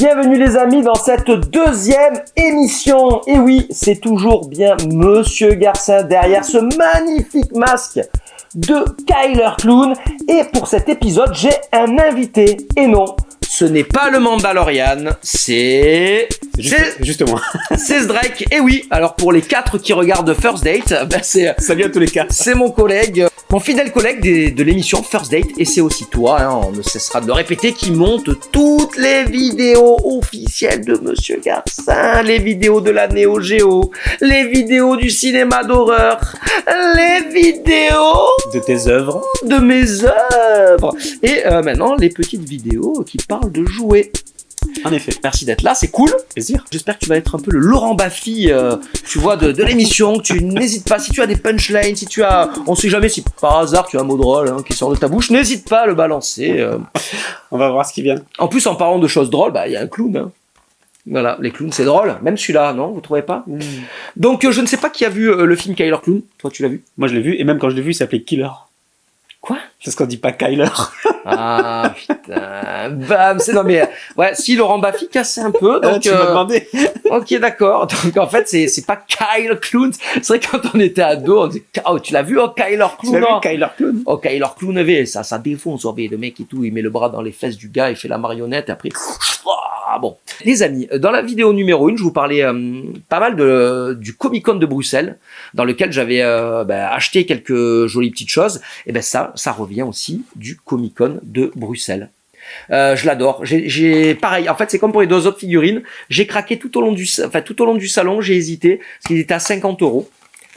Bienvenue les amis dans cette deuxième émission. Et oui, c'est toujours bien Monsieur Garcin derrière ce magnifique masque de Kyler Clown. Et pour cet épisode, j'ai un invité. Et non, ce n'est pas le Mandalorian, c'est Justement. c'est Drake. Et oui, alors pour les 4 qui regardent First Date, Salut à tous les 4. c'est mon collègue, mon fidèle collègue de l'émission First Date, et c'est aussi toi, on ne cessera de le répéter, qui monte toutes les vidéos officielles de Monsieur Garcin, les vidéos de la Neo Geo, les vidéos du cinéma d'horreur, les vidéos De tes œuvres. de mes œuvres, et maintenant les petites vidéos qui parlent de jouets. En effet. Merci d'être là, c'est cool. Plaisir. J'espère que tu vas être un peu le Laurent Baffy, tu vois, de l'émission. Tu n'hésites pas, si tu as des punchlines, si tu as, on sait jamais si par hasard tu as un mot drôle qui sort de ta bouche, n'hésite pas à le balancer. On va voir ce qui vient. En plus, en parlant de choses drôles, il y a un clown. Hein. Voilà, les clowns c'est drôle, même celui-là, non, vous trouvez pas? Donc je ne sais pas qui a vu le film Kyler Clown. Toi, tu l'as vu? Moi, je l'ai vu, et même quand je l'ai vu, il s'appelait Killer. Quoi? Parce qu'on dit pas Kyler. Ah putain, bam, c'est non mais ouais, si Laurent Baffy cassait un peu, donc Tu m'as demandé. ok d'accord, donc en fait c'est pas Kyler Clown, c'est vrai que quand on était ado on disait oh tu l'as vu oh Kyler Tu Clown, l'as non vu, Kyler Clown? oh Kyler Clown avait ça défonce, oh, le mec et tout, il met le bras dans les fesses du gars, il fait la marionnette et après bon. Les amis, dans la vidéo numéro 1, je vous parlais pas mal du Comic Con de Bruxelles, dans lequel j'avais acheté quelques jolies petites choses. Et ben ça revient aussi du Comic Con de Bruxelles. Je l'adore. J'ai pareil. En fait, c'est comme pour les 2 autres figurines. J'ai craqué tout au long du salon. J'ai hésité parce qu'il était à 50 €.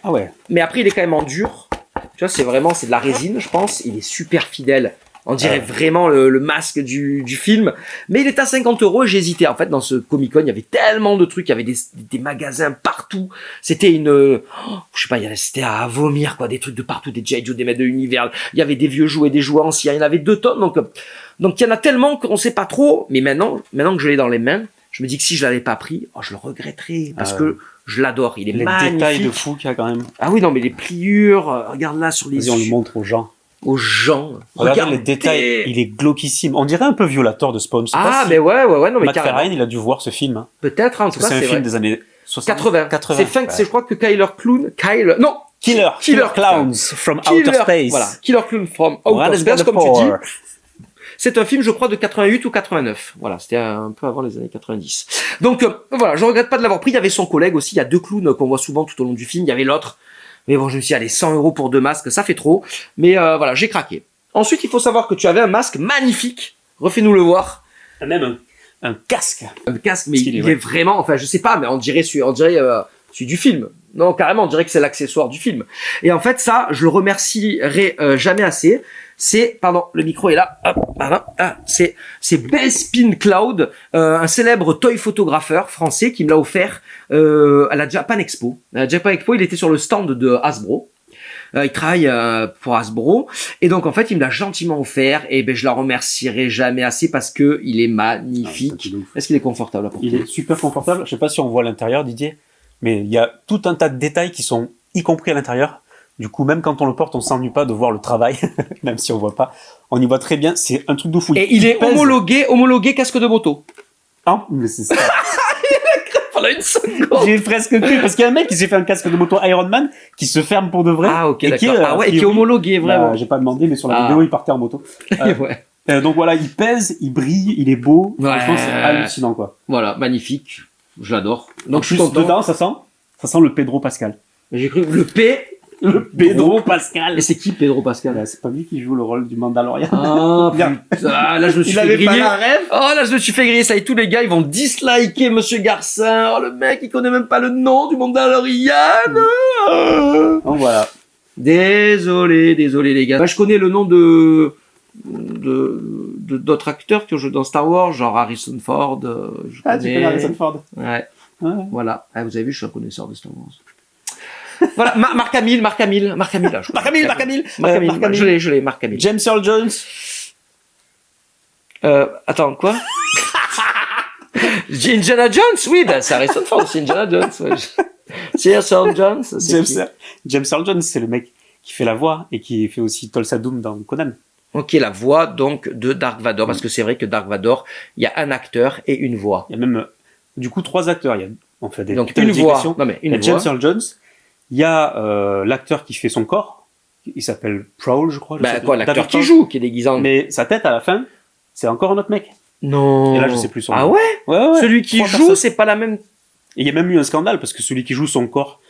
Ah ouais. Mais après, il est quand même en dur. Tu vois, c'est de la résine, je pense. Il est super fidèle. On dirait vraiment le masque du film. Mais il est à 50 € et j'ai hésité. En fait, dans ce Comic-Con, il y avait tellement de trucs. Il y avait des magasins partout. C'était je sais pas, c'était à vomir, quoi. Des trucs de partout. Des G.I. Joe, des maîtres de l'univers. Il y avait des vieux jouets, des jouets anciens. Il y en avait 2 tonnes. Donc il y en a tellement qu'on sait pas trop. Mais maintenant que je l'ai dans les mains, je me dis que si je l'avais pas pris, je le regretterais. Parce que je l'adore. Il est magnifique. Les détails de fou qu'il y a quand même. Ah oui, non, mais les pliures. Regarde là sur les Vas-y, on le montre aux gens. Regardez les détails, il est glauquissime. On dirait un peu Violator de Spawn. Mais ouais, non, mais Matt carrément. Ferrine, il a dû voir ce film. Hein. Peut-être, en tout cas, C'est un c'est film vrai. des années 80. Je crois que Killer Clowns from Outer Space. Voilà. Killer Clown from What Outer is Space, the comme tu dis. power? C'est un film, je crois, de 88 ou 89. Voilà, c'était un peu avant les années 90. Donc, voilà, je regrette pas de l'avoir pris. Il y avait son collègue aussi. Il y a 2 clowns qu'on voit souvent tout au long du film. Il y avait l'autre. Mais bon, je me suis dit, allez, 100 € pour 2 masques, ça fait trop. Mais voilà, j'ai craqué. Ensuite, il faut savoir que tu avais un masque magnifique. Refais-nous le voir. Même un casque. Un casque, mais il est vraiment, enfin, je sais pas, mais on dirait celui du film. Non, carrément, on dirait que c'est l'accessoire du film. Et en fait, ça, je le remercierai jamais assez. Pardon, le micro est là. Hop, voilà. C'est Bespin Cloud, un célèbre toy photographeur français qui me l'a offert à la Japan Expo. À la Japan Expo, il était sur le stand de Hasbro. Il travaille pour Hasbro et donc en fait il me l'a gentiment offert et je la remercierai jamais assez parce que il est magnifique. Est-ce qu'il est confortable à porter? Il est super confortable. Je sais pas si on voit l'intérieur, Didier, mais il y a tout un tas de détails qui sont y compris à l'intérieur. Du coup, même quand on le porte, on s'ennuie pas de voir le travail, même si on voit pas. On y voit très bien. C'est un truc de fou. Et il est homologué casque de moto. Ah, mais c'est ça. Pendant une seconde. J'ai presque cru parce qu'il y a un mec qui s'est fait un casque de moto Iron Man qui se ferme pour de vrai. Ah ok, et d'accord. Qui est homologué vraiment. J'ai pas demandé, mais sur la vidéo il partait en moto. Ouais. Donc voilà, il pèse, il brille, il est beau. Ouais. Franchement, c'est hallucinant quoi. Voilà, magnifique. Je l'adore. Donc je suis content. Dedans, ça sent le Pedro Pascal. J'ai cru Le Pedro Pascal. Et c'est qui Pedro Pascal? C'est pas lui qui joue le rôle du Mandalorian. Ah putain, là je me suis fait griller. Pas la rêve. Oh là je me suis fait griller, ça y est, tous les gars ils vont disliker Monsieur Garcin. Oh le mec il connaît même pas le nom du Mandalorian. Donc voilà. Désolé les gars. Je connais le nom d'autres acteurs qui ont joué dans Star Wars, genre Harrison Ford. Tu connais Harrison Ford. Ouais. Voilà. Vous avez vu, je suis un connaisseur de Star Wars. Voilà, Mark Hamill. Mark Hamill. Je l'ai, Mark Hamill. James Earl Jones. Attends, quoi? Indiana Jones, oui, c'est Harrison Ford, c'est Indiana Jones. Ouais. C'est Earl Jones. James Earl Jones, c'est le mec qui fait la voix et qui fait aussi Tulsa Doom dans Conan. qui est la voix donc de Dark Vador, parce que c'est vrai que Dark Vador, il y a un acteur et une voix. Il y a même, du coup, 3 acteurs. Il y a, on fait des Donc une voix. Non, mais il y a James Earl Jones. Il y a l'acteur qui fait son corps. Il s'appelle Prowl, je crois. L'acteur qui joue, qui est déguisé en... Mais sa tête, à la fin, c'est encore un autre mec. Non. Et là, je sais plus son nom. Ah ouais, ouais. Celui qui joue, c'est pas la même... Et il y a même eu un scandale, parce que celui qui joue son corps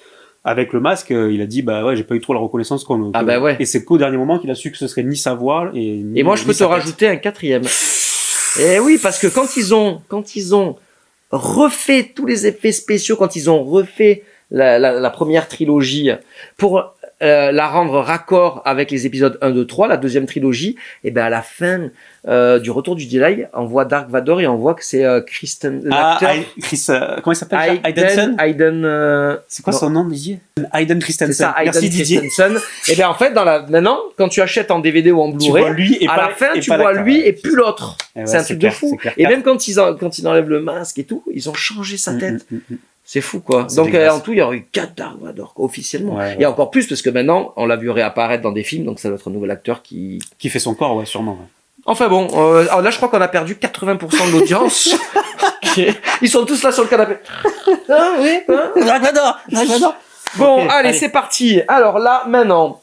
avec le masque, il a dit, bah ouais, j'ai pas eu trop la reconnaissance qu'on... Ah bah ouais. Et c'est qu'au dernier moment qu'il a su que ce serait ni sa voix et moi, je peux te rajouter un 4e. Et oui, parce que quand ils ont refait tous les effets spéciaux, quand ils ont refait la première trilogie pour la rendre raccord avec les épisodes 1, 2, 3, la deuxième trilogie, et ben à la fin du Retour du Jedi, on voit Dark Vador et on voit que c'est Kristen, l'acteur. Comment il s'appelle? Hayden, c'est quoi son nom, Didier? Hayden Christensen. C'est ça, Hayden Merci, Didier. Christensen. Et bien en fait, maintenant, quand tu achètes en DVD ou en Blu-ray, lui et à la fin, tu vois lui et plus l'autre. Ouais, c'est un truc de fou. Et même quand ils enlèvent le masque et tout, ils ont changé sa tête. C'est fou, quoi. Donc, en tout, il y aurait eu 4 Dark Vador, officiellement. Ouais. Et encore plus, parce que maintenant, on l'a vu réapparaître dans des films, donc ça doit être un nouvel acteur qui fait son corps, ouais, sûrement. Ouais. Enfin bon, là, je crois qu'on a perdu 80% de l'audience. Ils sont tous là sur le canapé. Ah, oui, Dark Vador. Bon, okay, allez, c'est parti. Alors là, maintenant,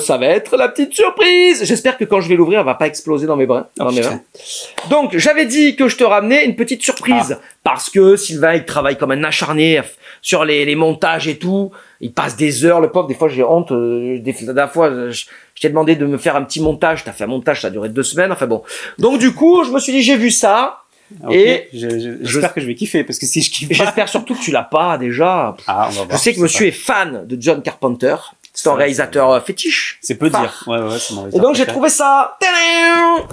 ça va être la petite surprise. J'espère que quand je vais l'ouvrir, elle va pas exploser dans mes bras. Donc, j'avais dit que je te ramenais une petite surprise. Parce que Sylvain, il travaille comme un acharné sur les montages et tout. Il passe des heures, le pauvre. Des fois, j'ai honte. La fois, je t'ai demandé de me faire un petit montage. T'as fait un montage, ça a duré 2 semaines. Enfin bon. Donc, du coup, je me suis dit, j'ai vu ça. Okay. Et j'espère que je vais kiffer, parce que si je kiffe pas... J'espère surtout que tu l'as pas déjà. On va voir, je sais que monsieur est fan de John Carpenter. C'est un réalisateur fétiche. C'est peu dire. Ouais, c'est mon réalisateur. Et donc j'ai trouvé ça.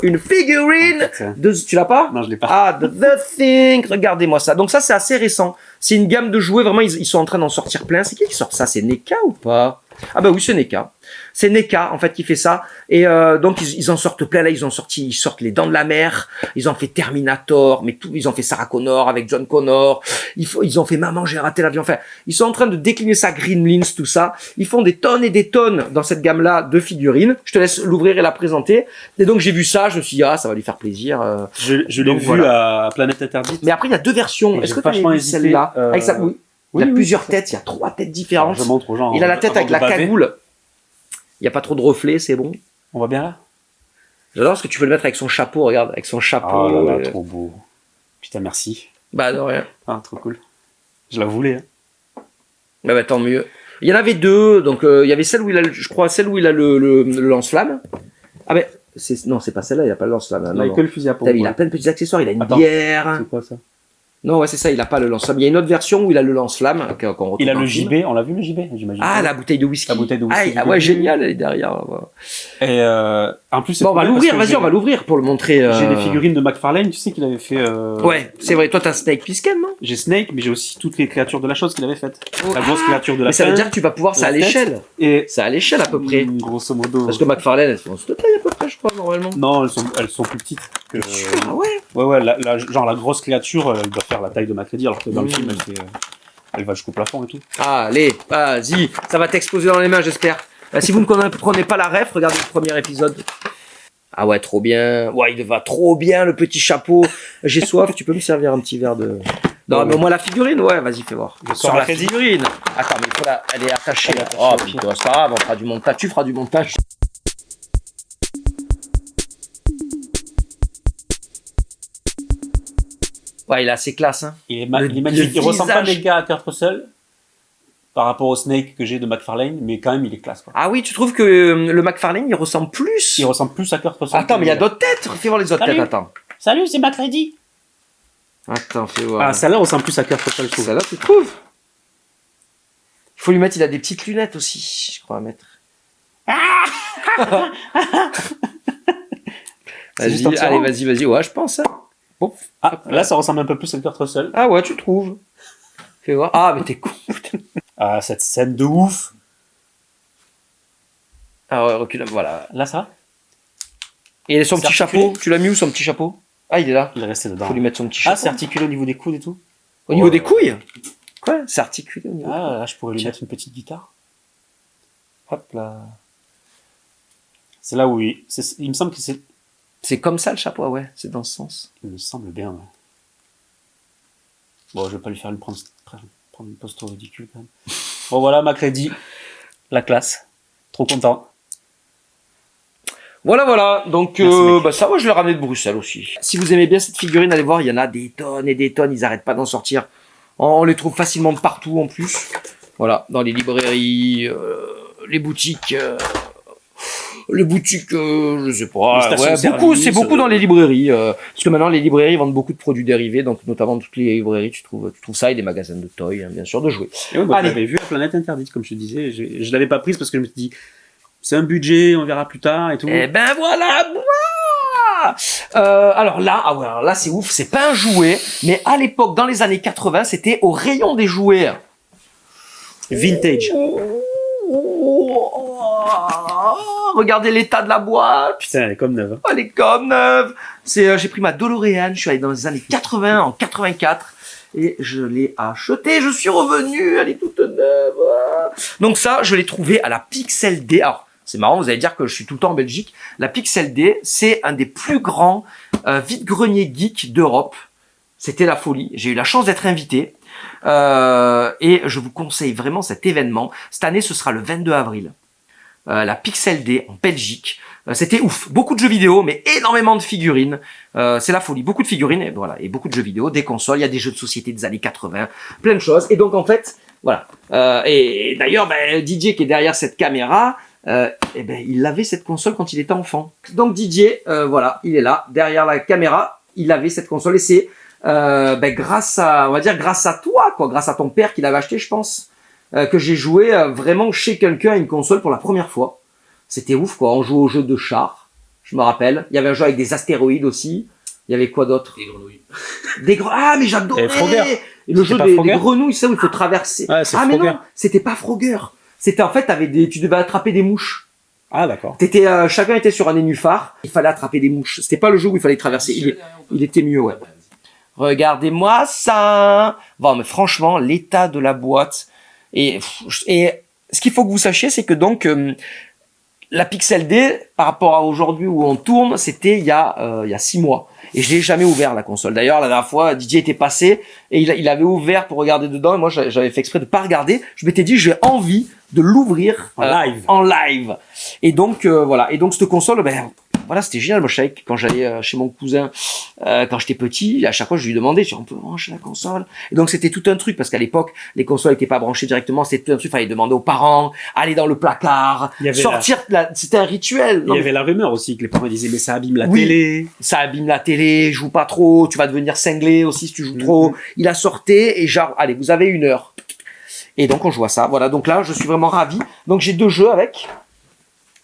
Une figurine de... Tu l'as pas? Non, je l'ai pas. Ah, The Thing. Regardez-moi ça. Donc ça, c'est assez récent. C'est une gamme de jouets. Vraiment, ils sont en train d'en sortir plein. C'est qui sort ça? C'est NECA ou pas? Ah bah oui, c'est NECA. C'est NECA, en fait, qui fait ça. Et donc, ils en sortent plein. Là, ils sortent Les Dents de la Mer. Ils ont fait Terminator. Mais tout, ils ont fait Sarah Connor avec John Connor. Ils ont fait Maman, j'ai raté l'avion. Enfin, ils sont en train de décliner ça, Gremlins, tout ça. Ils font des tonnes et des tonnes dans cette gamme-là de figurines. Je te laisse l'ouvrir et la présenter. Et donc, j'ai vu ça. Je me suis dit, ça va lui faire plaisir. Je l'ai vu à Planète Interdite. Mais après, il y a 2 versions. Est-ce que tu as vu celle-là? Avec ça, oui. Il y a plusieurs têtes. Il y a 3 têtes différentes. Alors, je montre aux gens. Il a la tête avec la cagoule. Il n'y a pas trop de reflets, c'est bon. On va bien là? J'adore parce que tu peux le mettre avec son chapeau, regarde, avec son chapeau. Oh là là, trop beau. Putain, merci. Bah, de rien. Ah, trop cool. Je la voulais. Hein. Bah, tant mieux. Il y en avait 2, donc il y avait celle où il a, je crois, celle où il a le lance-flamme. Ah, mais non, c'est pas celle-là, il n'y a pas le lance-flamme. Il a que le fusil à pompe. Il a plein de petits accessoires, il a une bière. C'est quoi ça? Non, ouais, c'est ça, il a pas le lance-flamme. Il y a une autre version où il a le lance-flamme. Il a le JB, on l'a vu le JB, j'imagine. Ah, la bouteille de whisky. La bouteille de whisky. Ah ouais, génial, elle est derrière. Et en plus, bon, on va l'ouvrir, vas-y, on va l'ouvrir pour le montrer. J'ai les figurines de McFarlane, tu sais qu'il avait fait. Ouais, c'est vrai. Toi, t'as Snake Plissken, non? J'ai Snake, mais j'ai aussi toutes les créatures de la chose qu'il avait faites. La grosse créature de la. Mais ça veut dire que tu vas pouvoir ça à l'échelle. Et c'est à l'échelle à peu près. Grosso modo. Parce que McFarlane, elles font cette taille à peu près, je crois, normalement. Non, elles sont plus petites. Ah ouais. Ouais, genre la grosse créature, elle doit faire la taille de Macready, alors que dans le film, elle va jusqu'au plafond et tout. Allez, vas-y, ça va t'exploser dans les mains, j'espère. Si vous ne comprenez pas la ref, regardez le premier épisode. Ah ouais, trop bien. Ouais, il va trop bien, le petit chapeau. J'ai soif, tu peux me servir un petit verre de... Non, mais au moins la figurine, ouais, vas-y, fais voir. Sur la figurine. Attends, mais elle est attachée. Oh putain, c'est pas grave, on fera du montage. Tu feras du montage. Ouais, il est assez classe, hein. Il est magnifique. Il ressemble pas méga à Kurt Russell par rapport au Snake que j'ai de McFarlane, mais quand même, il est classe, quoi. Ah oui, tu trouves que le McFarlane, il ressemble plus? Il ressemble plus à Kurt Russell. Attends, mais il y a d'autres têtes. Fais voir les autres têtes, attends. Salut, c'est Macready. Attends, fais voir. Ah, celle-là ressemble plus à Kurt Russell, je trouve. Celle-là, tu trouves? Il faut lui mettre, il a des petites lunettes aussi, je crois, à mettre. Vas-y, allez, vas-y. Ouais, je pense, hein. Bon. Ah, là, ça ressemble un peu plus à Kurt Russell. Ah ouais, tu trouves? Fais voir. Ah, mais t'es con. Ah, cette scène de ouf. Ah ouais, recule, voilà. Là, ça. Et son petit chapeau, tu l'as mis où son petit chapeau? Ah, il est là. Il est resté dedans. Faut lui mettre son petit chapeau. Ah, c'est articulé au niveau des coudes et tout. Au niveau des couilles? Quoi? C'est articulé au niveau. Ah, là, je pourrais lui mettre une petite guitare. Hop là. C'est là où il me semble que c'est... C'est comme ça le chapeau, ouais, c'est dans ce sens. Il me semble bien, ouais. Bon, je vais pas lui faire prendre une pose trop ridicule quand même. Bon voilà, Macready, la classe. Trop content. Voilà. Donc, Merci, ça, moi, je l'ai ramené de Bruxelles aussi. Si vous aimez bien cette figurine, allez voir, il y en a des tonnes et des tonnes. Ils arrêtent pas d'en sortir. On les trouve facilement partout en plus. Voilà, dans les librairies, les boutiques. Je sais pas. Ouais, beaucoup, c'est beaucoup dans les librairies. Parce que maintenant, les librairies vendent beaucoup de produits dérivés. Donc, notamment, dans toutes les librairies, tu trouves ça et des magasins de toys, hein, bien sûr, de jouets. Et ouais, moi, j'avais vu la Planète Interdite, comme je te disais. Je l'avais pas prise parce que je me suis dit, c'est un budget, on verra plus tard et tout. Eh ben voilà. Alors là, c'est ouf. C'est pas un jouet, mais à l'époque, dans les années 80, c'était au rayon des jouets. Vintage. Regardez l'état de la boîte. Putain, elle est comme neuve. Elle est comme neuve. J'ai pris ma DeLorean. Je suis allé dans les années 80, en 84. Et je l'ai achetée. Je suis revenu. Elle est toute neuve. Donc ça, je l'ai trouvé à la Pixel D. Alors, c'est marrant, vous allez dire que je suis tout le temps en Belgique. La Pixel D, c'est un des plus grands vide-greniers geeks d'Europe. C'était la folie. J'ai eu la chance d'être invité. Et je vous conseille vraiment cet événement. Cette année, ce sera le 22 avril. La Pixel D en Belgique. C'était ouf. Beaucoup de jeux vidéo, mais énormément de figurines. C'est la folie. Beaucoup de figurines, et voilà, et beaucoup de jeux vidéo, des consoles. Il y a des jeux de société des années 80, plein de choses. Et donc, en fait, voilà. Et d'ailleurs, Didier qui est derrière cette caméra, il avait cette console quand il était enfant. Donc Didier, voilà, il est là, derrière la caméra. Il avait cette console et c'est grâce à toi, quoi, grâce à ton père qui l'avait acheté, je pense. Que j'ai joué vraiment chez quelqu'un à une console pour la première fois. C'était ouf, quoi. On jouait au jeu de chars, je me rappelle. Il y avait un jeu avec des astéroïdes aussi. Il y avait quoi d'autre? Des grenouilles. Ah, mais j'adorais. Et le jeu des grenouilles, ça où il faut traverser. Ouais, c'est mais Frogger. non, c'était pas Frogger. C'était en fait, tu devais attraper des mouches. Ah, d'accord. Chacun était sur un nénuphar. Il fallait attraper des mouches. C'était pas le jeu où il fallait traverser. Il était mieux, ouais. Regardez-moi ça. Bon, mais franchement, l'état de la boîte. Et ce qu'il faut que vous sachiez, c'est que donc la Pixel D, par rapport à aujourd'hui où on tourne, c'était il y a 6 mois. Et je l'ai jamais ouvert la console. D'ailleurs, la dernière fois, Didier était passé et il avait ouvert pour regarder dedans. Et moi, j'avais fait exprès de pas regarder. Je m'étais dit, j'ai envie de l'ouvrir en live. Et donc voilà. Et donc cette console, voilà, c'était génial. Moi, je savais que quand j'allais chez mon cousin, quand j'étais petit, à chaque fois, je lui demandais si on peut brancher la console. Et donc, c'était tout un truc, parce qu'à l'époque, les consoles n'étaient pas branchées directement. C'était tout un truc. Il fallait demander aux parents, aller dans le placard, sortir. C'était un rituel. Il y avait la rumeur aussi que les parents disaient, mais ça abîme la télé. Ça abîme la télé. Joue pas trop. Tu vas devenir cinglé aussi si tu joues trop. Il a sorti et genre, allez, vous avez 1 heure. Et donc, on joue à ça. Voilà. Donc là, je suis vraiment ravi. Donc, j'ai 2 jeux avec.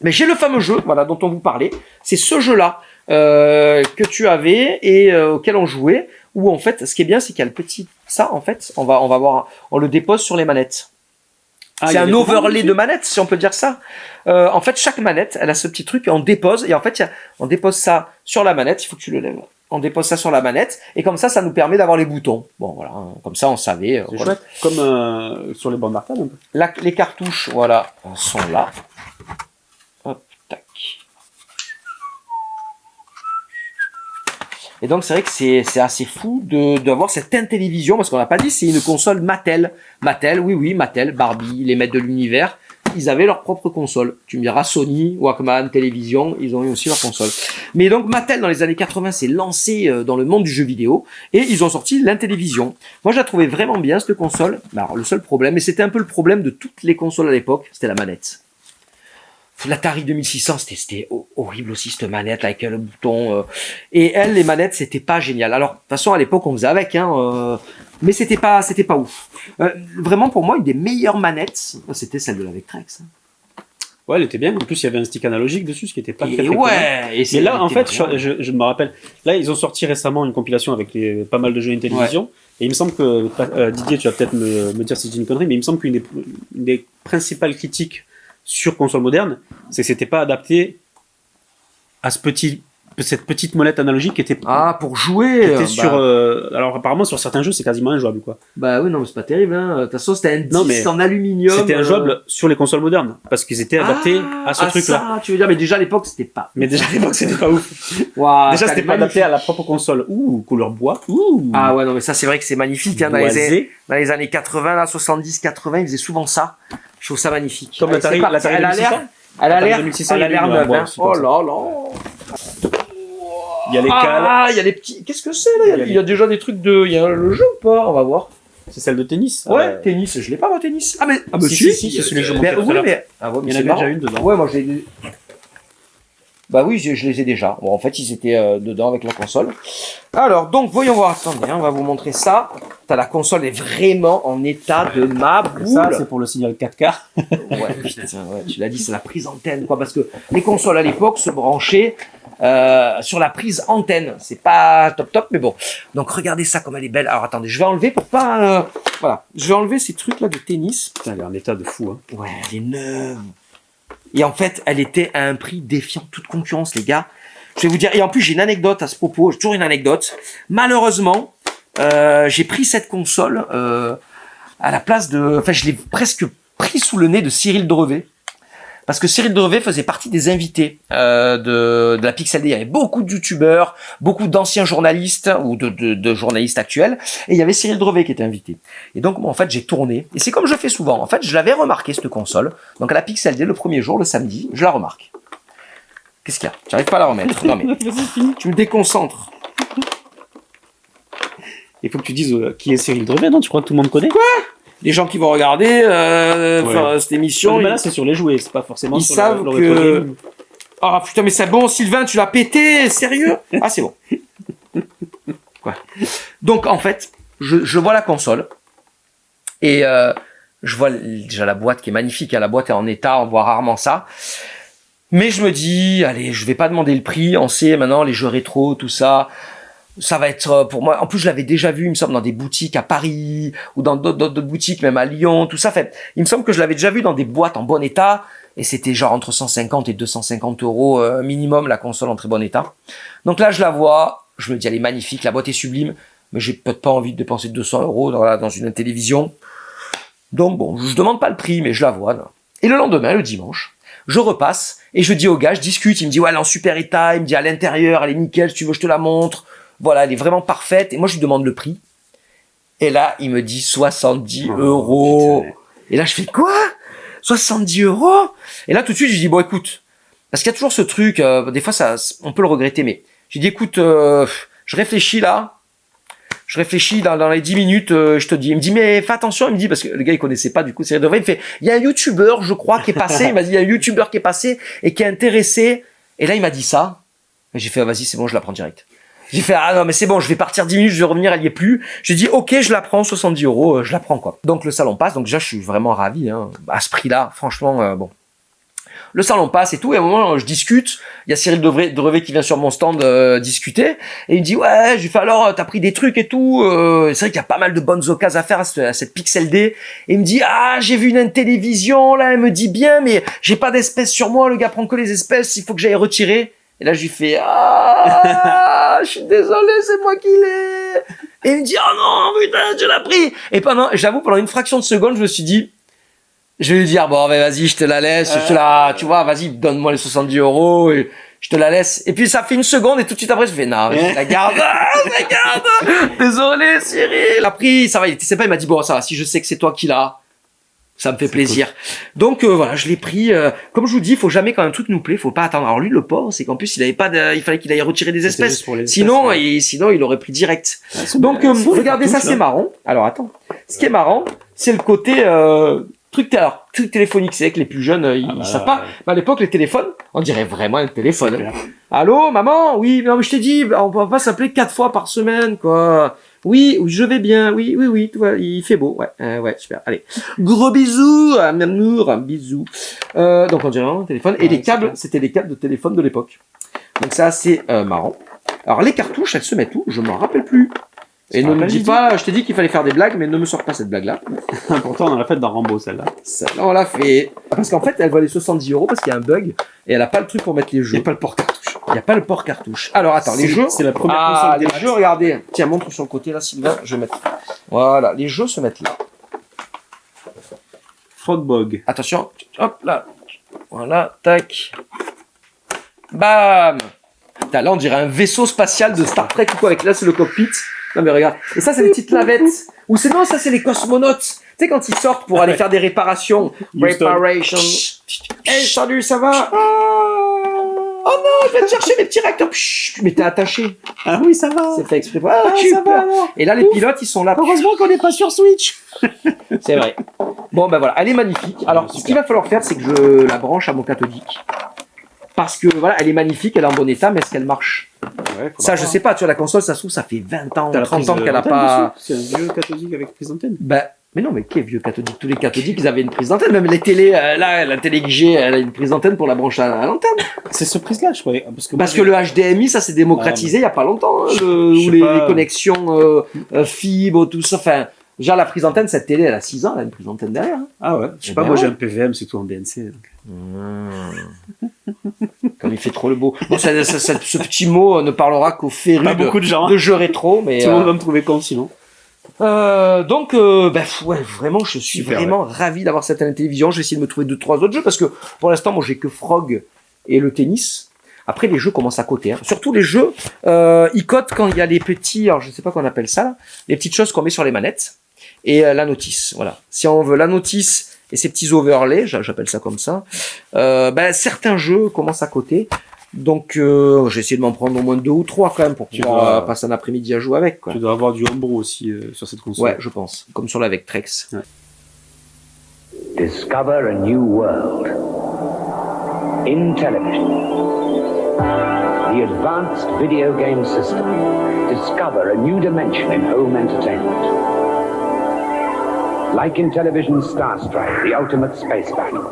Mais j'ai le fameux jeu, voilà, dont on vous parlait. C'est ce jeu-là que tu avais et auquel on jouait. Où en fait, ce qui est bien, c'est qu'il y a le petit. Ça, en fait, on va voir. On le dépose sur les manettes. C'est un overlay de manettes, si on peut dire ça. En fait, chaque manette, elle a ce petit truc et on dépose. Et en fait, on dépose ça sur la manette. Il faut que tu le lèves. On dépose ça sur la manette et comme ça nous permet d'avoir les boutons. Bon, voilà, comme ça, on savait. C'est voilà. chouette, comme sur les bandes d'arcade un peu. Les cartouches, voilà, sont là. Tac. Et donc c'est vrai que c'est assez fou d'avoir cette Intellivision parce qu'on n'a pas dit c'est une console Mattel. Mattel, oui, Mattel, Barbie, les maîtres de l'univers, ils avaient leur propre console. Tu me diras Sony, Walkman, Télévision, ils ont eu aussi leur console. Mais donc Mattel dans les années 80 s'est lancé dans le monde du jeu vidéo et ils ont sorti l'Intellivision. Moi je la trouvais vraiment bien cette console. Alors le seul problème, et c'était un peu le problème de toutes les consoles à l'époque, c'était la manette. L'Atari 2600, c'était horrible aussi, cette manette avec le bouton. Et les manettes, c'était pas génial. Alors, de toute façon, à l'époque, on faisait avec, mais c'était pas ouf. Vraiment, pour moi, une des meilleures manettes, c'était celle de la Vectrex. Ouais, elle était bien. En plus, il y avait un stick analogique dessus, ce qui était pas très commun. Et là, en fait, je me rappelle, là, ils ont sorti récemment une compilation avec pas mal de jeux Intellivision. Ouais. Et il me semble que, Didier, tu vas peut-être me dire si je dis une connerie, mais il me semble qu'une des principales critiques sur console moderne, c'est que c'était pas adapté à ce petit cette petite molette analogique qui était, Ah, pour jouer. sur. Alors apparemment sur certains jeux c'est quasiment injouable quoi. Bah oui, non, mais c'est pas terrible. Hein. De toute façon, c'était un disque Non, mais en aluminium. C'était injouable sur les consoles modernes parce qu'ils étaient adaptés à ce truc-là. Ça, tu veux dire, mais déjà à l'époque, c'était pas. Mais déjà à l'époque c'était pas ouf. Waouh, Déjà c'était pas adapté à la propre console. Ouh, couleur bois. Ouh. Ah ouais, non, mais ça, c'est vrai que c'est magnifique. Hein, Boisé. dans les années 80, là, 70, 80, ils faisaient souvent ça. Je trouve ça magnifique. Comme Allez, l'Atari c'est parti. Elle a 2600. l'air. Elle a l'air. 2600, Elle a il y a l'air eu un neuve. bois Hein. aussi, Oh comme ça. là là. Il y a les cales. Ah, il y a les petits. Qu'est-ce que c'est là? Il y a déjà des trucs de. Il y a le jeu ou pas? On va voir. C'est celle de tennis. Ouais, tennis. Je l'ai pas, moi, tennis. Ah, mais. Ah, bah, si, c'est celui que je montrais tout à oui, l'heure. mais. Ah, ouais, Il mais y en c'est avait marrant. déjà une dedans. Ouais, moi, je l'ai. Bah oui, je les ai déjà. Bon, en fait, ils étaient dedans avec la console. Alors, donc, voyons voir. Attendez, hein, on va vous montrer ça. Putain, la console est vraiment en état de ma boule. Ça, c'est pour le signal 4K. Ouais, putain, ouais, tu l'as dit, c'est la prise antenne, quoi. Parce que les consoles à l'époque se branchaient sur la prise antenne. C'est pas top, mais bon. Donc, regardez ça comme elle est belle. Alors, attendez, je vais enlever pour pas... voilà, je vais enlever ces trucs-là de tennis. Putain, elle est en état de fou. Hein. Ouais, elle est neuve. Et en fait, elle était à un prix défiant toute concurrence, les gars. Je vais vous dire, et en plus, j'ai une anecdote à ce propos. J'ai toujours une anecdote. Malheureusement, j'ai pris cette console à la place de... Enfin, je l'ai presque pris sous le nez de Cyril Drevet. Parce que Cyril Drevet faisait partie des invités de la Pixel D. Il y avait beaucoup de youtubeurs, beaucoup d'anciens journalistes ou de journalistes actuels. Et il y avait Cyril Drevet qui était invité. Et donc, moi, en fait, j'ai tourné. Et c'est comme je fais souvent. En fait, je l'avais remarqué, cette console. Donc, à la Pixel D, le premier jour, le samedi, je la remarque. Qu'est-ce qu'il y a? J'arrive pas à la remettre. Non, mais tu me déconcentres. Il faut que tu dises qui est Cyril Drevet, non? Tu crois que tout le monde connaît? Quoi? Les gens qui vont regarder cette émission, Mais là, c'est sur les jouets, c'est pas forcément ils sur savent le que... rétro game. Ah putain, mais c'est bon, Sylvain, tu l'as pété, sérieux? Ah, c'est bon. Quoi? Donc, en fait, je vois la console et je vois déjà la boîte qui est magnifique. Hein, la boîte est en état, on voit rarement ça. Mais je me dis, allez, je vais pas demander le prix. On sait maintenant les jeux rétro, tout ça. Ça va être pour moi. En plus, je l'avais déjà vu, il me semble, dans des boutiques à Paris ou dans d'autres boutiques, même à Lyon, tout ça. Fait, il me semble que je l'avais déjà vu dans des boîtes en bon état et c'était genre entre 150 et 250 euros minimum la console en très bon état. Donc là, je la vois, je me dis, elle est magnifique, la boîte est sublime, mais j'ai peut-être pas envie de dépenser 200 euros dans une télévision. Donc bon, je demande pas le prix, mais je la vois. Là. Et le lendemain, le dimanche, je repasse et je dis au gars, je discute, il me dit ouais, elle est en super état, il me dit à l'intérieur, elle est nickel, si tu veux, je te la montre. Voilà, elle est vraiment parfaite. Et moi, je lui demande le prix. Et là, il me dit 70 euros. Putain. Et là, je fais quoi? 70 euros? Et là, tout de suite, je dis bon, écoute, parce qu'il y a toujours ce truc, des fois, ça, on peut le regretter, mais j'ai dit écoute, je réfléchis là. Je réfléchis dans les 10 minutes, je te dis. Il me dit, mais fais attention. Il me dit, parce que le gars, il connaissait pas, du coup, c'est vrai. Il me fait, il y a un youtubeur, je crois, qui est passé. Il m'a dit, il y a un youtubeur qui est passé et qui est intéressé. Et là, il m'a dit ça. Et j'ai fait, ah, vas-y, c'est bon, je la prends direct. J'ai fait, ah non, mais c'est bon, je vais partir 10 minutes, je vais revenir, elle y est plus. J'ai dit, ok, je la prends, 70 euros, je la prends, quoi. Donc, le salon passe. Donc, déjà, je suis vraiment ravi, hein. À ce prix-là, franchement, bon. Le salon passe et tout, et à un moment, je discute. Il y a Cyril Drevet qui vient sur mon stand discuter. Et il me dit, ouais, j'ai fait alors, t'as pris des trucs et tout. C'est vrai qu'il y a pas mal de bonnes occasions à faire à cette Pixel D. Et il me dit, ah, j'ai vu une télévision, là, elle me dit bien, mais j'ai pas d'espèces sur moi, le gars prend que les espèces, il faut que j'aille retirer. Et là, je lui fais, ah, je suis désolé, c'est moi qui l'ai. Et il me dit, oh non, putain, tu l'as pris. Et j'avoue, pendant une fraction de seconde, je me suis dit, je vais lui dire, bon, mais vas-y, je te la laisse, je te la, tu vois, vas-y, donne-moi les 70 euros et je te la laisse. Et puis, ça fait une seconde et tout de suite après, je fais, non, je la garde, je la garde. Désolé, Cyril. Il a pris, ça va, il sait pas, il m'a dit, bon, ça va, si je sais que c'est toi qui l'as, ça me fait plaisir. Cool. Donc, voilà, je l'ai pris, comme je vous dis, il faut jamais quand un truc nous plaît, faut pas attendre. Alors lui, le pauvre, c'est qu'en plus, il avait pas il fallait qu'il aille retirer des espèces. Sinon, sinon, il aurait pris direct. Donc, regardez, ça, c'est marrant. Alors, attends. Ce qui est marrant, c'est le côté, truc téléphonique, c'est vrai que les plus jeunes, ils savent pas. Mais à l'époque, les téléphones, on dirait vraiment un téléphone. Allô, maman? Oui, non, mais je t'ai dit, on va pas s'appeler 4 fois par semaine, quoi. Oui, je vais bien. Oui, tu vois, il fait beau. Ouais, ouais, super. Allez. Gros bisous, un amour, un bisou. Donc, on dirait vraiment un téléphone. Et les câbles, c'était les câbles de téléphone de l'époque. Donc, ça, c'est marrant. Alors, les cartouches, elles se mettent où? Je m'en rappelle plus. Et ne me dis pas, je t'ai dit qu'il fallait faire des blagues, mais ne me sors pas cette blague-là. Pourtant, on l'a faite dans Rambo, celle-là. Celle-là, on l'a fait. Parce qu'en fait, elle valait 70 euros parce qu'il y a un bug et elle a pas le truc pour mettre les jeux. Et pas le porte-cartouche. Il n'y a pas le port cartouche. Alors attends, les jeux. C'est la première Ah, console des les maths. jeux, regardez. Tiens, montre sur le côté là, Sylvain. Je vais mettre. Voilà, les jeux se mettent là. Frogbog. Attention, hop là. Voilà, tac. Bam. Putain, là, on dirait un vaisseau spatial de Star Trek ou quoi. Avec là, c'est le cockpit. Non, mais regarde. Et ça, c'est les petites lavettes. Ou c'est non, ça, c'est les cosmonautes. Tu sais, quand ils sortent pour aller faire des réparations. Houston. Reparation. Hey, salut, ça va? Oh non, je vais te chercher mes petits réacteurs. Pshh, mais t'es attaché. Ah oui, ça va. C'est fait exprès. Ah, Ah, ça va, alors. Et là, les pilotes, ils sont là. Heureusement qu'on n'est pas sur Switch. C'est vrai. Bon, ben voilà, elle est magnifique. Alors, ce qu'il va falloir faire, c'est que je la branche à mon cathodique. Parce que voilà, elle est magnifique, elle est en bon état, mais est-ce qu'elle marche? Ça, je sais pas. Tu vois, la console, ça se trouve, ça fait 20 ans, 30 ans qu'elle a pas. C'est un vieux cathodique avec prise d'antenne. Ben, mais non, mais qui est vieux cathodique? Tous les cathodiques, ils avaient une prise d'antenne. Même les télés, là, la télé que j'ai, elle a une prise d'antenne pour la brancher à l'antenne. C'est ce prise-là, je croyais. Parce que le HDMI, ça s'est démocratisé il y a pas longtemps. Hein, je où sais pas. les connexions fibres, tout ça. Enfin, genre la prise d'antenne, cette télé, elle a 6 ans, elle a une prise d'antenne derrière. Hein. Ah ouais, je sais Eh pas, ben moi ouais. j'ai un PVM, c'est tout en BNC. Donc. Comme il fait trop le beau. Bon, ce petit mot ne parlera qu'aux férus Pas beaucoup de gens. de jeux rétro, mais Tout le monde va me trouver con sinon. donc ouais, vraiment, je suis Super, vraiment ravi d'avoir cette télévision. Je vais essayer de me trouver 2-3 autres jeux parce que pour l'instant, moi, j'ai que Frog et le tennis. Après, les jeux commencent à coter. Hein. Surtout les jeux, ils cotent quand il y a les petits, alors je sais pas qu'on appelle ça, là, les petites choses qu'on met sur les manettes et la notice. Voilà. Si on veut la notice et ces petits overlays, j'appelle ça comme ça, certains jeux commencent à coter. Donc, j'ai essayé de m'en prendre au moins 2 ou 3 quand même pour Tu pouvoir dois- passer un après-midi à jouer avec. Quoi. Tu dois avoir du homebrew aussi sur cette console. Ouais, je pense. Comme sur la Vectrex. Discover a new world. In television. The advanced video game system. Discover a new dimension in home entertainment. Like in television's Star Strike, the ultimate space battle.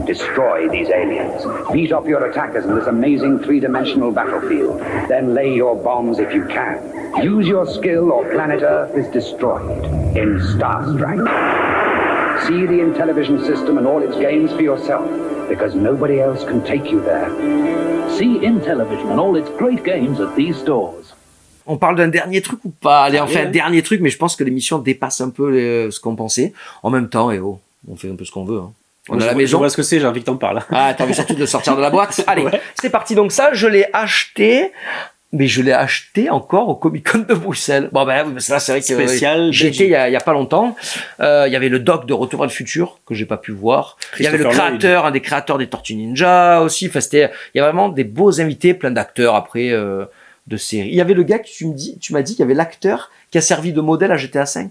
Destroy these aliens. Beat off your attackers in this amazing three-dimensional battlefield. Then lay your bombs if you can. Use your skill or planet Earth is destroyed in Star Strike. See the Intellivision system and all its games for yourself, because nobody else can take you there. See Intellivision and all its great games at these stores. On parle d'un dernier truc ou pas? Allez, on fait un ouais. dernier truc, mais je pense que l'émission dépasse un peu ce qu'on pensait. En même temps, on fait un peu ce qu'on veut. Hein. On est à la Je maison. vois ce que c'est, j'ai envie que t'en parles. Ah, t'as envie surtout de sortir de la boîte? Allez, Ouais. c'est parti. Donc ça, je l'ai acheté. Mais je l'ai acheté encore au Comic-Con de Bruxelles. Bon, ben, oui, parce que là, c'est vrai que Spécial j'y étais il y a pas longtemps. Il y avait le doc de Retour vers le futur, que j'ai pas pu voir. Il y avait le Christopher créateur, un des créateurs des Tortues Ninja aussi. Enfin, il y a vraiment des beaux invités, plein d'acteurs après, de séries. Il y avait le gars que tu m'as dit qu'il y avait l'acteur qui a servi de modèle à GTA V.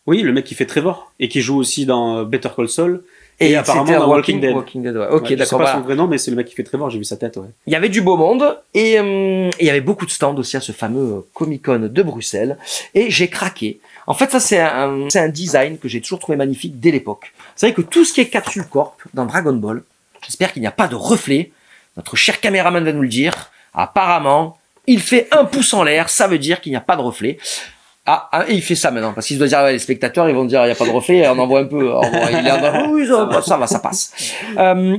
Oui, le mec qui fait Trevor et qui joue aussi dans Better Call Saul. Et c'était apparemment dans Walking Dead. ouais. Ok, Ouais, je sais d'accord. pas Voilà. son vrai nom, mais c'est le mec qui fait Trevor, j'ai vu sa tête, ouais. Il y avait du beau monde et il y avait beaucoup de stands aussi à ce fameux Comic-Con de Bruxelles et j'ai craqué. En fait, ça c'est un design que j'ai toujours trouvé magnifique dès l'époque. C'est vrai que tout ce qui est Capsule Corp dans Dragon Ball, j'espère qu'il n'y a pas de reflet. Notre cher caméraman va nous le dire. Apparemment, il fait un pouce en l'air, ça veut dire qu'il n'y a pas de reflet. Ah, et il fait ça maintenant, parce qu'il doit dire, ouais, les spectateurs, ils vont dire, il n'y a pas de reflet, on en voit un peu. Il est en oui, ça va, ça passe.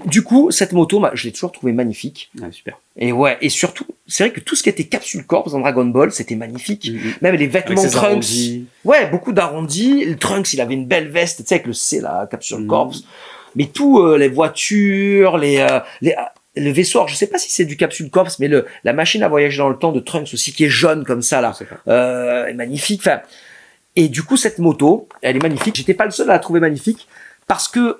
Du coup, cette moto, je l'ai toujours trouvée magnifique. Ouais, super. Et ouais, et surtout, c'est vrai que tout ce qui était Capsule Corp dans Dragon Ball, c'était magnifique. Mhm. Même les Avec vêtements ses Trunks. arrondis. Ouais, beaucoup d'arrondis. Le Trunks, il avait une belle veste, tu sais, avec le C, là, Capsule Mhm. Corp. Mais tout, les voitures, le vaisseau, alors je sais pas si c'est du Capsule Corp, mais la machine à voyager dans le temps de Trunks aussi, qui est jaune comme ça, là, Je sais pas. est magnifique. Enfin, et du coup, cette moto, elle est magnifique. J'étais pas le seul à la trouver magnifique, parce que,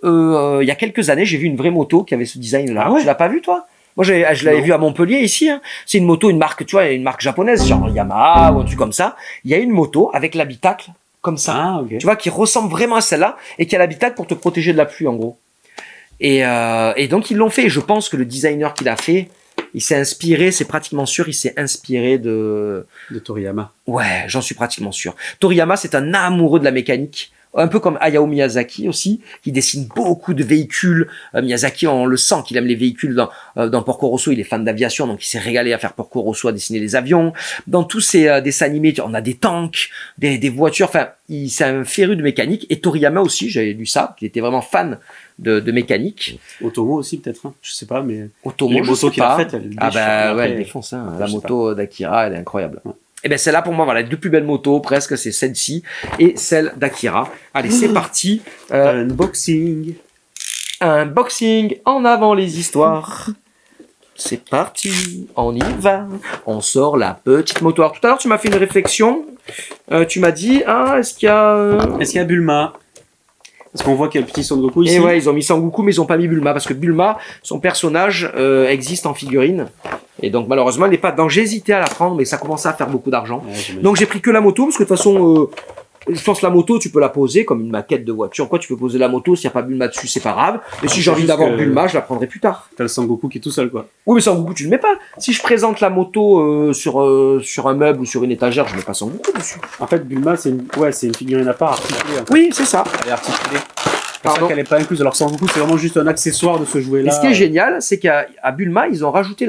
il y a quelques années, j'ai vu une vraie moto qui avait ce design-là. Ah ouais? Tu l'as pas vu, toi? Moi, je l'avais Non. vu à Montpellier, ici, hein. C'est une moto, une marque, tu vois, une marque japonaise, genre Yamaha ou un truc comme ça. Il y a une moto avec l'habitacle, comme ça. Ah, ok. Tu vois, qui ressemble vraiment à celle-là, et qui a l'habitacle pour te protéger de la pluie, en gros. Et donc, ils l'ont fait. Et je pense que le designer qui l'a fait, il s'est inspiré, c'est pratiquement sûr, il s'est inspiré de... De Toriyama. Ouais, j'en suis pratiquement sûr. Toriyama, c'est un amoureux de la mécanique. Un peu comme Hayao Miyazaki aussi, qui dessine beaucoup de véhicules. Miyazaki, on le sent qu'il aime les véhicules. Dans Porco Rosso, il est fan d'aviation, donc il s'est régalé à faire Porco Rosso, à dessiner les avions. Dans tous ces dessins animés, on a des tanks, des voitures. Enfin, c'est un féru de mécanique. Et Toriyama aussi, j'avais lu ça, qu'il était vraiment fan de mécanique. Otomo aussi peut-être, hein. Je sais pas, mais Otomo, les motos qu'il a faites, elle elle défonce. Hein. La moto d'Akira, elle est incroyable. Ouais. Et ben celle-là pour moi, voilà, les deux plus belles motos presque, c'est celle-ci et celle d'Akira. Allez, c'est parti. Unboxing. Unboxing, en avant les histoires. C'est parti, on y va. On sort la petite moto. Alors tout à l'heure, tu m'as fait une réflexion. Tu m'as dit, est-ce qu'il y a Bulma? Parce qu'on voit qu'il y a le petit Son Goku ici. Et ouais, ils ont mis Sangoku, mais ils ont pas mis Bulma, parce que Bulma, son personnage existe en figurine. Et donc malheureusement, elle n'est pas dedans. J'ai hésité à la prendre, mais ça commençait à faire beaucoup d'argent. Ouais, donc j'ai pris que la moto, parce que de toute façon, je pense que la moto, tu peux la poser comme une maquette de voiture. Quoi, tu peux poser la moto, s'il n'y a pas Bulma dessus, c'est pas grave. Mais si j'ai envie d'avoir Bulma, je la prendrai plus tard. T'as le Sangoku qui est tout seul, quoi. Oui, mais Sangoku, tu le mets pas. Si je présente la moto sur un meuble ou sur une étagère, je mets pas Sangoku dessus. En fait, Bulma, c'est une figurine à part articulée. En fait. Oui, c'est ça. Elle est articulée. C'est pour ça qu'elle n'est pas incluse. Alors Sangoku, c'est vraiment juste un accessoire de ce jouet-là. Et ce qui est génial, c'est qu'à Bulma, ils ont rajouté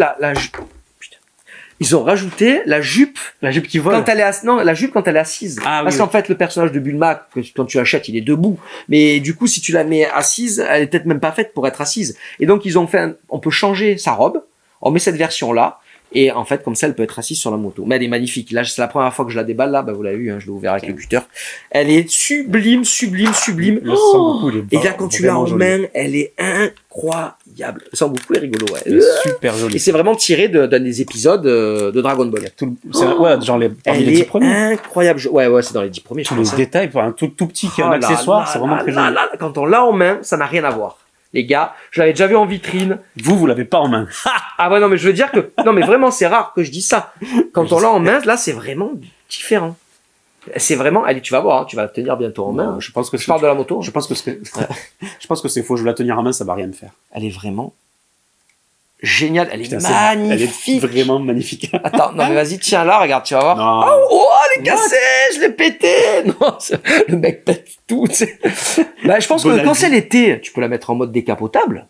Ils ont rajouté la jupe qui vole. La jupe quand elle est assise. Parce qu'en fait, le personnage de Bulma, quand tu achètes, il est debout. Mais du coup, si tu la mets assise, elle est peut-être même pas faite pour être assise. Et donc, ils ont fait on peut changer sa robe. On met cette version-là. Et en fait, comme ça, elle peut être assise sur la moto. Mais elle est magnifique. Là, c'est la première fois que je la déballe, là. Vous l'avez vu, hein, je l'ai ouvert avec le cutter. Elle est sublime, sublime, sublime. Le Sangoku, et là, quand tu l'as en main, elle est incroyable. Le Sangoku est rigolo, ouais. Elle est super jolie. Et c'est vraiment tiré d'un des épisodes de Dragon Ball. Genre les 10 premiers. Incroyable. Ouais, c'est dans les 10 premiers. Tous les détails, pour un tout petit qui est un accessoire, c'est vraiment très joli. Quand on l'a en main, ça n'a rien à voir. Les gars, je l'avais déjà vu en vitrine. Vous l'avez pas en main. Ah ouais, non, mais je veux dire que, non, mais vraiment, c'est rare que je dise ça. Quand on l'a en main, là, c'est vraiment différent. C'est vraiment, allez, tu vas voir, hein, tu vas la tenir bientôt en main. Je pense que je parle de la moto. Je pense que c'est faux. Je vais la tenir en main, ça va rien me faire. Elle est vraiment géniale. Elle est magnifique. Elle est vraiment magnifique. Attends, non, mais vas-y, tiens là, regarde, tu vas voir. Non. Oh, elle est cassée, je l'ai pété. Non, le mec pète tout, tu sais. Bah, je pense que quand c'est l'été, tu peux la mettre en mode décapotable.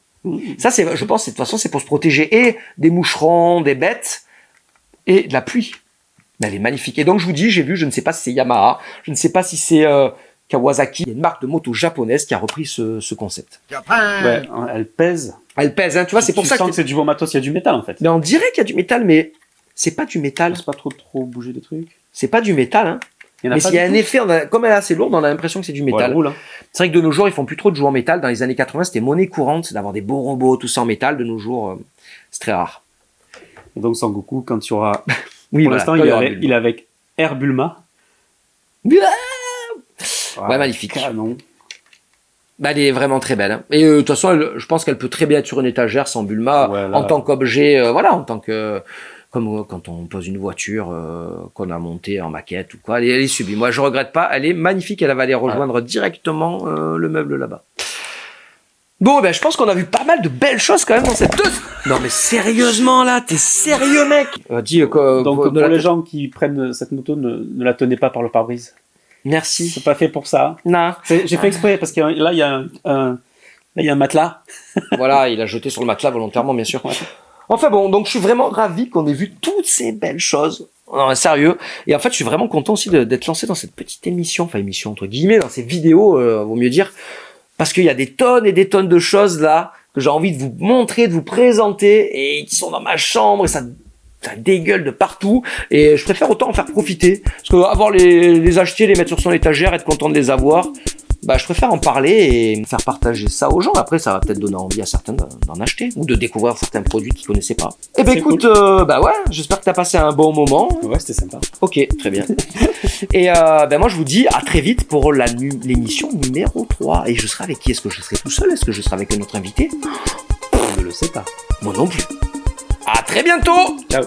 Ça, je pense, de toute façon, c'est pour se protéger et des moucherons, des bêtes et de la pluie. Mais elle est magnifique. Et donc, je vous dis, j'ai vu, je ne sais pas si c'est Yamaha, je ne sais pas si c'est Kawasaki, il y a une marque de moto japonaise qui a repris ce concept. Ouais, elle pèse. Elle pèse, hein, tu vois, c'est pour ça que c'est du beau matos, il y a du métal en fait. Mais on dirait qu'il y a du métal, mais c'est pas du métal. C'est pas trop bouger des trucs. C'est pas du métal, hein. Mais s'il y a un effet, comme elle est assez lourde, on a l'impression que c'est du métal. Ouais, hein. C'est vrai que de nos jours, ils font plus trop de jouets en métal. Dans les années 80, c'était monnaie courante d'avoir des beaux robots, tout ça en métal. De nos jours, c'est très rare. Et donc Sangoku, quand tu auras... Oui, pour l'instant, il est avec Air Bulma. Ouais, magnifique. Canon. Bah, elle est vraiment très belle. Hein. Et de toute façon, je pense qu'elle peut très bien être sur une étagère sans Bulma, en tant qu'objet, en tant que... Comme quand on pose une voiture qu'on a montée en maquette ou quoi. Elle est sublime. Moi, je regrette pas. Elle est magnifique. Elle va aller rejoindre directement le meuble là-bas. Bon, ben, je pense qu'on a vu pas mal de belles choses quand même dans cette... Non, mais sérieusement, là, t'es sérieux, mec? Donc, pour les gens qui prennent cette moto, ne la tenez pas par le pare-brise. Merci. C'est pas fait pour ça. Non. J'ai fait exprès, parce que là, il y a un matelas. Voilà, il a jeté sur le matelas volontairement, bien sûr. Ouais. Enfin bon, donc je suis vraiment ravi qu'on ait vu toutes ces belles choses. Non, sérieux. Et en fait, je suis vraiment content aussi d'être lancé dans cette petite émission, enfin émission entre guillemets, dans ces vidéos, vaut mieux dire, parce qu'il y a des tonnes et des tonnes de choses là que j'ai envie de vous montrer, de vous présenter, et qui sont dans ma chambre, et ça dégueule de partout, et je préfère autant en faire profiter, parce que avoir les acheter, les mettre sur son étagère, être content de les avoir, bah je préfère en parler et faire partager ça aux gens. Après, ça va peut-être donner envie à certains d'en acheter ou de découvrir certains produits qu'ils connaissaient pas. Eh ben écoute, cool. Bah ouais, j'espère que t'as passé un bon moment. Ouais, c'était sympa. Ok, très bien. Et ben moi je vous dis à très vite pour l'émission numéro 3. Et je serai avec qui? Est-ce que je serai tout seul? Est-ce que je serai avec un autre invité? Je ne le sais pas. Moi non plus. À très bientôt. Ciao.